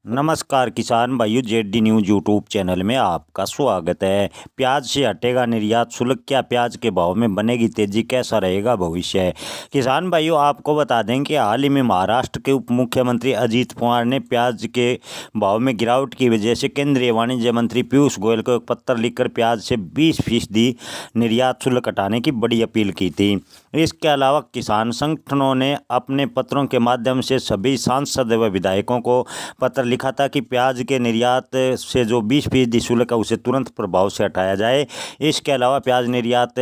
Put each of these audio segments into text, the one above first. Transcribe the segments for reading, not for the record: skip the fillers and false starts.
नमस्कार किसान भाइयों, जेडी न्यूज यूट्यूब चैनल में आपका स्वागत है। प्याज से हटेगा निर्यात शुल्क, क्या प्याज के भाव में बनेगी तेजी, कैसा रहेगा भविष्य। किसान भाइयों, आपको बता दें कि हाल ही में महाराष्ट्र के उप मुख्यमंत्री अजीत पवार ने प्याज के भाव में गिरावट की वजह से केंद्रीय वाणिज्य मंत्री पीयूष गोयल को एक पत्र लिखकर प्याज से 20% निर्यात शुल्क हटाने की बड़ी अपील की थी। इसके अलावा किसान संगठनों ने अपने पत्रों के माध्यम से सभी सांसद व विधायकों को पत्र लिखा था कि प्याज के निर्यात से जो 20% शुल्क है उसे तुरंत प्रभाव से हटाया जाए। इसके अलावा प्याज निर्यात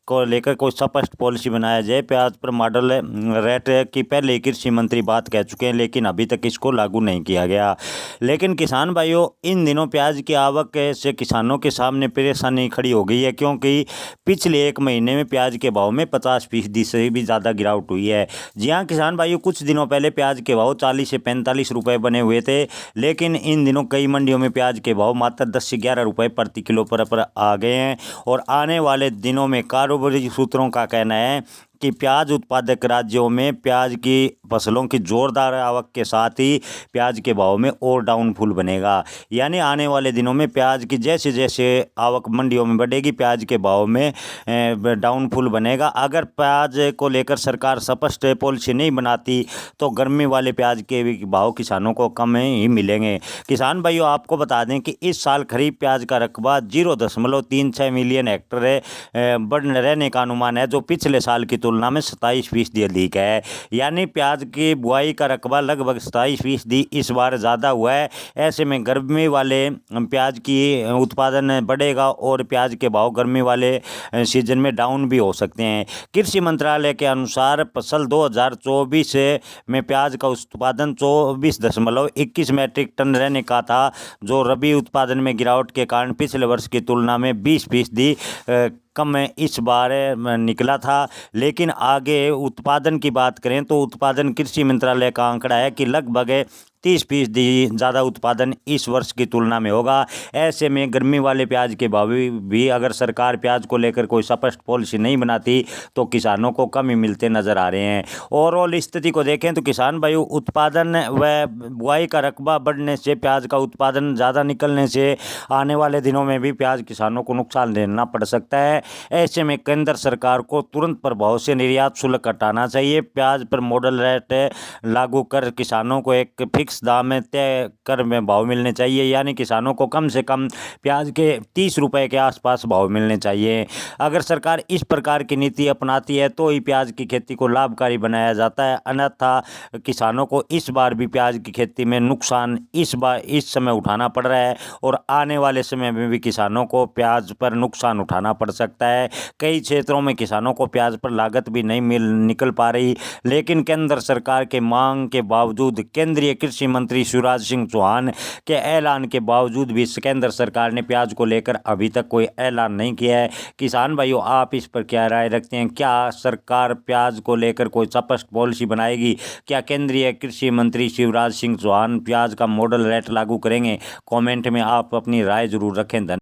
को लेकर कोई स्पष्ट पॉलिसी बनाया जाए। प्याज पर मॉडल रेट की पहले ही कृषि मंत्री बात कह चुके हैं, लेकिन अभी तक इसको लागू नहीं किया गया। लेकिन किसान भाइयों, इन दिनों प्याज की आवक से किसानों के सामने परेशानी खड़ी हो गई है, क्योंकि पिछले एक महीने में प्याज के भाव में 50% से भी ज़्यादा गिरावट हुई है। जी हाँ किसान भाइयों, कुछ दिनों पहले प्याज के भाव 40 से 45 रुपये बने हुए थे, लेकिन इन दिनों कई मंडियों में प्याज के भाव मात्र 10 से 11 रुपये प्रति किलो पर आ गए हैं। और आने वाले दिनों में कारोबारी सूत्रों का कहना है कि प्याज उत्पादक राज्यों में प्याज की फसलों की जोरदार आवक के साथ ही प्याज के भाव में और डाउनफॉल बनेगा। यानी आने वाले दिनों में प्याज की जैसे जैसे आवक मंडियों में बढ़ेगी, प्याज के भाव में डाउनफॉल बनेगा। अगर प्याज को लेकर सरकार स्पष्ट पॉलिसी नहीं बनाती तो गर्मी वाले प्याज के भाव किसानों को कम ही मिलेंगे। किसान भाइयों, आपको बता दें कि इस साल खरीफ प्याज का रकबा 0.36 मिलियन हेक्टेयर बढ़ रहने का अनुमान है, जो पिछले साल की तुलना में 27% अधिक है। यानी प्याज की बुआई का रकबा लगभग 27% इस बार ज़्यादा हुआ है। ऐसे में गर्मी वाले प्याज की उत्पादन बढ़ेगा और प्याज के भाव गर्मी वाले सीजन में डाउन भी हो सकते हैं। कृषि मंत्रालय के अनुसार फसल 2024 में प्याज का उत्पादन 24.21 मीट्रिक टन रहने का था, जो रबी उत्पादन में गिरावट के कारण पिछले वर्ष की तुलना में 20% कम इस बार निकला था। लेकिन आगे उत्पादन की बात करें तो उत्पादन कृषि मंत्रालय का आंकड़ा है कि लगभग 30% ज़्यादा उत्पादन इस वर्ष की तुलना में होगा। ऐसे में गर्मी वाले प्याज के भाव भी अगर सरकार प्याज को लेकर कोई स्पष्ट पॉलिसी नहीं बनाती तो किसानों को कम ही मिलते नज़र आ रहे हैं। ओवरऑल स्थिति को देखें तो किसान भाई, उत्पादन व बुआई का रकबा बढ़ने से, प्याज का उत्पादन ज़्यादा निकलने से आने वाले दिनों में भी प्याज किसानों को नुकसान झेलना पड़ सकता है। ऐसे में केंद्र सरकार को तुरंत प्रभाव से निर्यात शुल्क हटाना चाहिए। प्याज पर मॉडल रेट लागू कर किसानों को एक फिक्स दाम में तय कर में भाव मिलने चाहिए। यानी किसानों को कम से कम प्याज के 30 रुपये के आसपास भाव मिलने चाहिए। अगर सरकार इस प्रकार की नीति अपनाती है तो ही प्याज की खेती को लाभकारी बनाया जाता है, अन्यथा किसानों को इस बार भी प्याज की खेती में नुकसान इस समय उठाना पड़ रहा है और आने वाले समय में भी किसानों को प्याज पर नुकसान उठाना पड़ सकता है। कई क्षेत्रों में किसानों को प्याज पर लागत भी नहीं निकल पा रही, लेकिन केंद्र सरकार के मांग के बावजूद, केंद्रीय कृषि मंत्री शिवराज सिंह चौहान के ऐलान के बावजूद भी केंद्र सरकार ने प्याज को लेकर अभी तक कोई ऐलान नहीं किया है। किसान भाइयों, आप इस पर क्या राय रखते हैं? क्या सरकार प्याज को लेकर कोई स्पष्ट पॉलिसी बनाएगी? क्या केंद्रीय कृषि मंत्री शिवराज सिंह चौहान प्याज का मॉडल रेट लागू करेंगे? कमेंट में आप अपनी राय जरूर रखें। धन्यवाद।